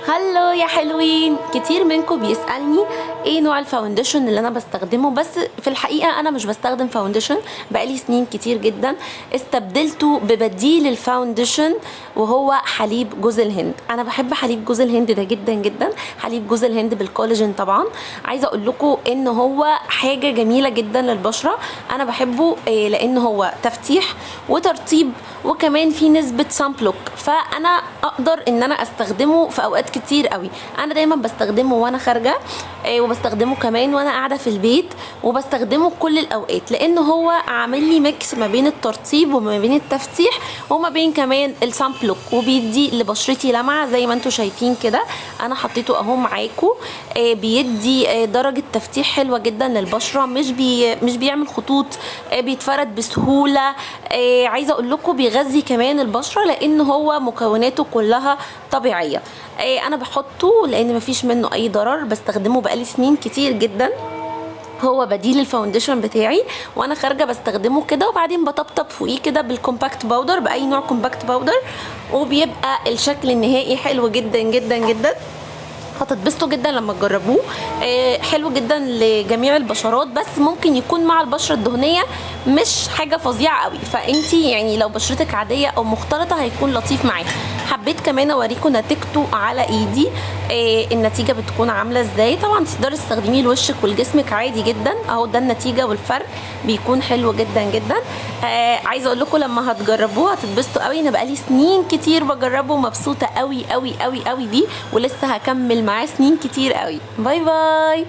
هلو يا حلوين، كتير منكم بيسألني ايه نوع الفاونديشن اللي انا بستخدمه. بس في الحقيقة انا مش بستخدم فاونديشن بقالي سنين كتير جدا. استبدلته ببديل الفاونديشن وهو حليب جوز الهند. انا بحب حليب جوز الهند ده جدا جدا، حليب جوز الهند بالكولاجين طبعا. عايزة اقول لكم ان هو حاجة جميلة جدا للبشرة. انا بحبه لان هو تفتيح وترطيب وكمان في نسبة سامبلوك، فانا اقدر ان انا استخدمه في اوقات كتير قوي. انا دايما بستخدمه وانا خارجه، وبستخدمه كمان وانا قاعده في البيت، وبستخدمه كل الاوقات لان هو عامل لي ميكس ما بين الترطيب وما بين التفتيح وما بين كمان السامب لوك، وبيدي لبشرتي لمعه زي ما انتم شايفين كده. انا حطيته اهو معاكم. بيدي درجه تفتيح حلوه جدا للبشره، مش بيعمل خطوط، بيتفرد بسهوله. عايزه اقول لكم بيغذي كمان البشره لان هو مكوناته كلها طبيعيه. انا بحطه لان مفيش منه اي ضرر، بستخدمه بقالي سنين كتير جدا. هو بديل الفاونديشن بتاعي وانا خارجه بستخدمه كده، وبعدين بطبطب فوقيه كده بالكومباكت باودر، باي نوع كومباكت باودر، وبيبقى الشكل النهائي حلو جدا جدا جدا. هتتبسطوا جدا لما تجربوه. حلو جدا لجميع البشرات، بس ممكن يكون مع البشره الدهنيه مش حاجه فظيعه قوي، فانتي يعني لو بشرتك عاديه او مختلطه هيكون لطيف معاكي. حبيت كمان اوريكم نتيجته على ايدي. النتيجه بتكون عامله ازاي. طبعا تقدري تستخدميه لوشك ولجسمك عادي جدا. اهو ده النتيجه والفرق بيكون حلو جدا جدا. عايزه اقول لكم لما هتجربوه هتتبسطوا قوي. انا بقالي سنين كتير بجربه، مبسوطه قوي قوي قوي قوي بيه، ولسه هكمل معاه سنين كتير قوي. باي باي.